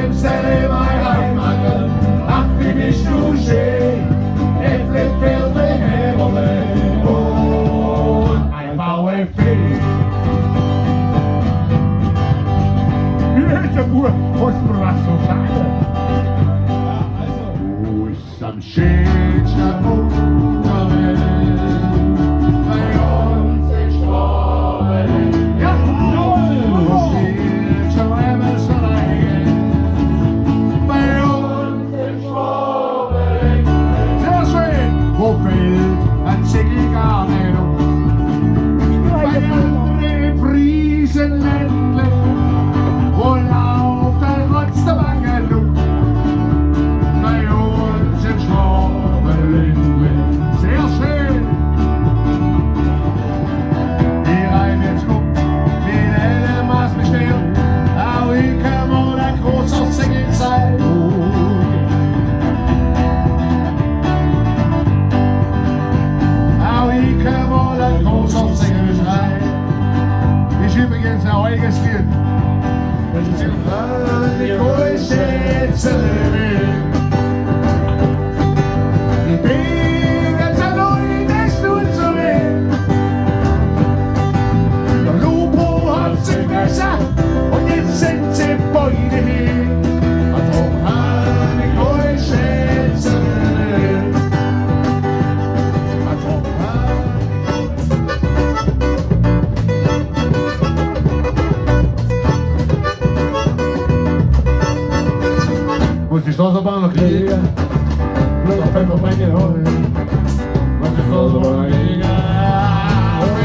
dem Stelle mein Heimat, ach wie bist du schön, es lebt für den Himmel und ein VfB. Wie ist der Uhr, was du was so sagen? Wo ist am schönsten Punkt der Welt? Bei uns in Schwaben. Ja, wo steht schon einmal so lange? Bei uns in Schwaben. Sehr schön. Wo fällt ein Segel gar nicht um? Bei anderen Friesenländle, wo lauft ein Rotz der Wange um? Bei uns in Schwaben. Sehr schön. Die rein jetzt kommt, wie der Maß bestellt. Auch ich kann mal ein großer Segel sein. Auch ich kann mal ein großer Segel sein. Ist übrigens ein eigenes Lied. Das ist die größte Liebe. Die Wege sind neu, das tut so weh. Der Lupo hat sie besser und jetzt sind sie beide hier. Und auch eine größte Liebe. Muss die Straßenbahn noch kriegen? Nur noch 5 auf meine Holen. Muss die Straßenbahn noch kriegen?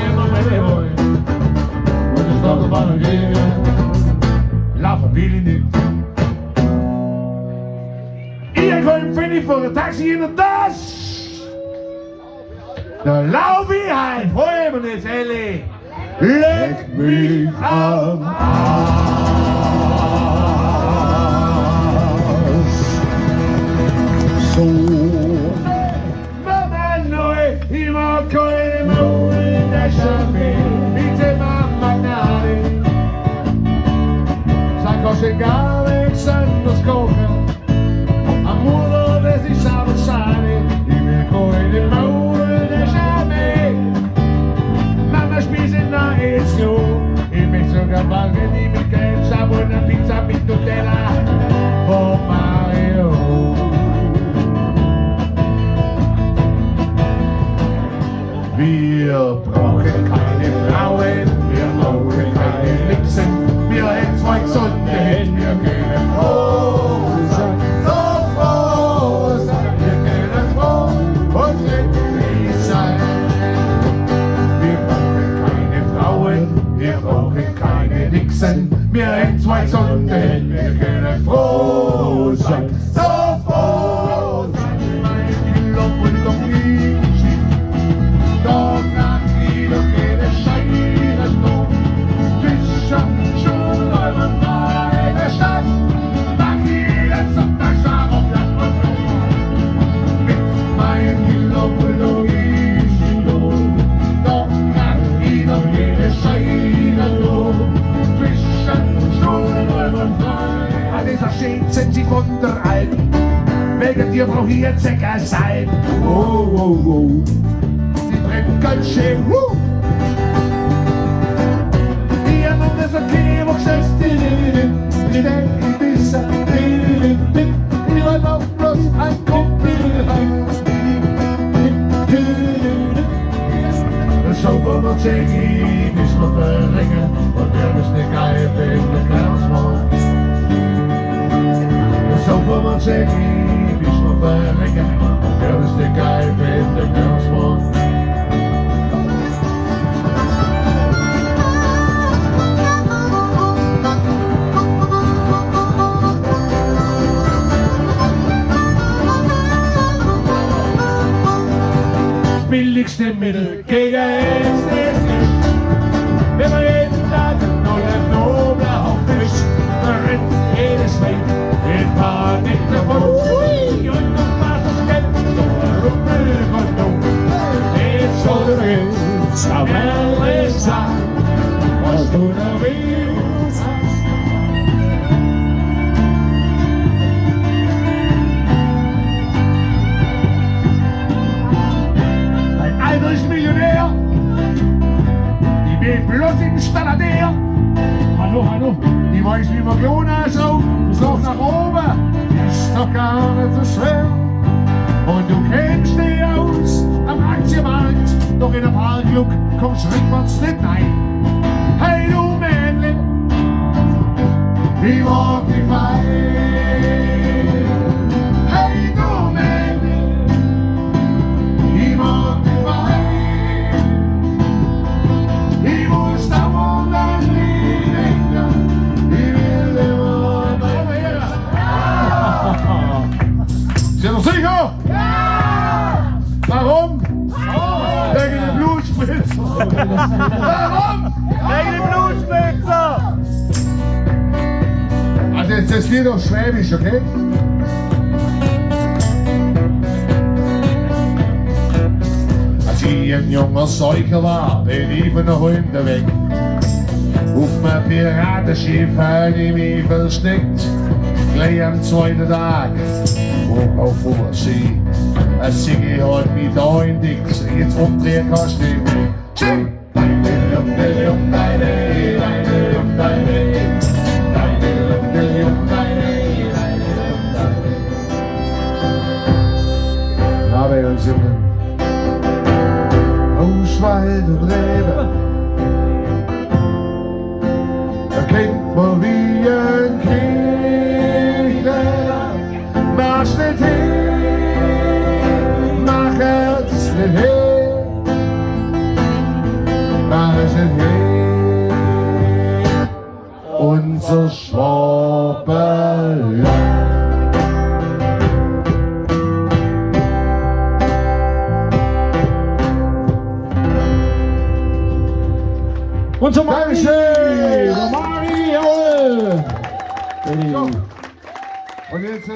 Immer meine Holen. Muss die Straßenbahn noch kriegen? Laufen will ich nicht. Ich komme für die vor der Taxi in der Tasche. Da lauf ich halt, hol mir nicht, Ellie. Leck mich am Arsch. So, Mama neu, immer keine Mauer, das schon bitte Mama Gnade. Sag euch egal, nichts anderes kochen, am Mutter, das ist aber schade. Ich will keine Mauer, das schon Mama spielt in der Esso, ich möchte sogar backen, die mit Ketchup und eine Pizza mit Nutella. Oh Mario. Wir brauchen keine Frauen, wir brauchen keine Nixen, wir hätten 2 gesunde Hände, wir können froh sein, so froh sein, wir können froh und glücklich sein. Wir brauchen keine Frauen, wir brauchen keine Nixen, wir hätten 2 gesunde Hände, wir können froh sein, so froh sein. Mein Lob und Lob doch nach jeder Rede scheinen noch Fischer, schon eure freie Stadt. Nach jedem Sonntag schwach auf Land und Blut. Mit meinem Hilo doch nach jeder Rede scheinen noch Fischer, schon eure freie. An dieser Schicht sind sie von der Alp. Wegen dir brauch ich jetzt Zecker sein. Oh, oh, oh. Ganz schön, die anderen sind okay, wo geschätzt die Ibiza, die wollen auch bloß ein Kumpel rein. Zo van wat zeg ik, is wat verringen, want er is de keier in de kruisman. Zo van wat zeg ik, is wat verringen, want er is de keier in de kruisman. Billigste Mittel gegen es ist nicht. Wenn man jeden Tag einen neuen Nobler aufwischt, verrennt jedes Weg in Panik davon. Ui, und noch was das Geld, so ein Rumpelkondom. Jetzt soll uns am Ende sagen, was du da willst. das Installateur. Hallo, hallo. Ich weiß, wie man Klon anschaut, das Loch nach oben ist doch gar nicht so schwer. Und du kennst dich aus am Aktienmarkt, doch in der Parklook kommst du rückwärts nicht rein. Hey du Mädchen, ich mag dich fein. Hey du Mädchen, ich mag dich fein. Ich muss da wundern, wie denken, ich will immer bei mir. Seid ihr sicher? Ja! Warum? Wegen dem Blutspritzer. Warum? Wegen dem Blutspritzer! Also jetzt das Lied auf Schwäbisch, okay? Als ich ein junger Säuger war, bin ich von der Hunde weg. Auf einem Piratenschiff hab ich mich versteckt. Gleich am zweiten Tag, hoch auf Vorsee. Ein Siggi hat mich da entdeckt, jetzt umdrehen kannst du nicht mehr. Deine Lunge, Lunge, deine Lunge, deine Lunge, Lunge. Ja, wir singen aus Wald und Rebe. Da kennt man wie ein Kind. Mach nicht hin, mach es nicht hin, mach es nicht hin. Unser Schwaberland. Unser Mari! Dankeschön! Der Mari, jawohl! So. Und jetzt